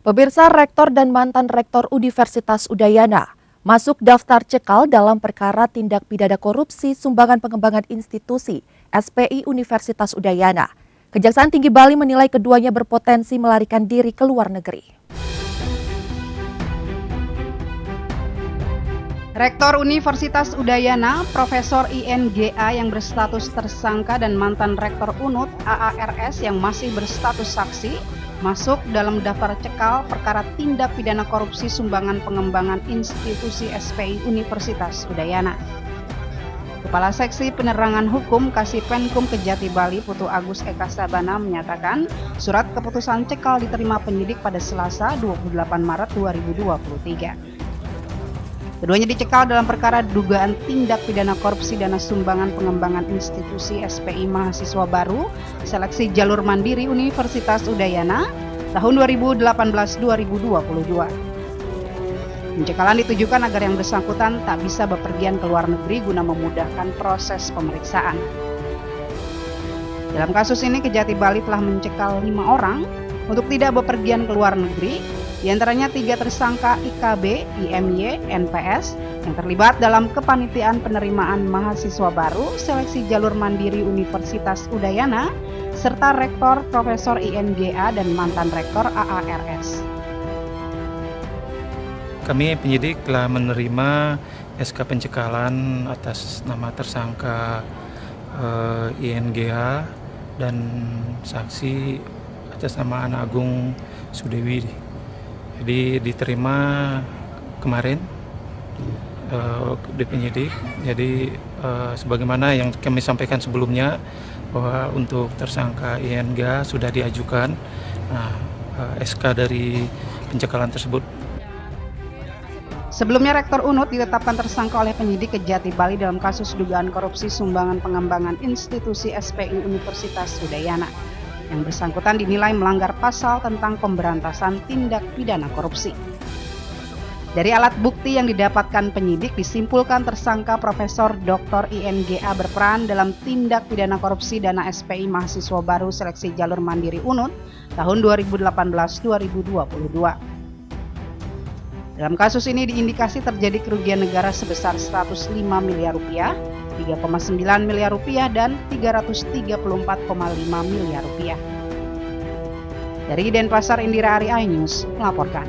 Pemirsa, rektor dan mantan rektor Universitas Udayana masuk daftar cekal dalam perkara tindak pidana korupsi sumbangan pengembangan institusi SPI Universitas Udayana. Kejaksaan Tinggi Bali menilai keduanya berpotensi melarikan diri ke luar negeri. Rektor Universitas Udayana, Profesor INGA yang berstatus tersangka dan mantan Rektor UNUD AARS yang masih berstatus saksi masuk dalam daftar cekal perkara tindak pidana korupsi sumbangan pengembangan institusi SPI Universitas Udayana. Kepala Seksi Penerangan Hukum Kasipenkum Kejati Bali Putu Agus Eka Sabana menyatakan surat keputusan cekal diterima penyidik pada Selasa 28 Maret 2023. Keduanya dicekal dalam perkara dugaan tindak pidana korupsi dana sumbangan pengembangan institusi SPI Mahasiswa Baru Seleksi Jalur Mandiri Universitas Udayana tahun 2018-2022. Pencekalan ditujukan agar yang bersangkutan tak bisa bepergian ke luar negeri guna memudahkan proses pemeriksaan. Dalam kasus ini, Kejati Bali telah mencekal 5 orang untuk tidak bepergian ke luar negeri, di antaranya 3 tersangka IKB, IMY, NPS yang terlibat dalam kepanitiaan penerimaan mahasiswa baru Seleksi Jalur Mandiri Universitas Udayana, serta Rektor Profesor INGA dan mantan Rektor AARS. Kami penyidik telah menerima SK pencekalan atas nama tersangka INGA dan saksi atas nama Ana Agung Sudewi. Jadi diterima kemarin di penyidik. Jadi sebagaimana yang kami sampaikan sebelumnya bahwa untuk tersangka INGA sudah diajukan SK dari pencekalan tersebut. Sebelumnya Rektor UNUD ditetapkan tersangka oleh penyidik Kejati Bali dalam kasus dugaan korupsi sumbangan pengembangan institusi SPI Universitas Udayana. Yang bersangkutan dinilai melanggar pasal tentang pemberantasan tindak pidana korupsi. Dari alat bukti yang didapatkan penyidik disimpulkan tersangka Profesor Dr. INGA berperan dalam tindak pidana korupsi dana SPI Mahasiswa Baru Seleksi Jalur Mandiri UNUD tahun 2018-2022. Dalam kasus ini diindikasi terjadi kerugian negara sebesar 105 miliar rupiah, 3,9 miliar rupiah dan 334,5 miliar rupiah. Dari Denpasar, Indira Ari, iNews melaporkan.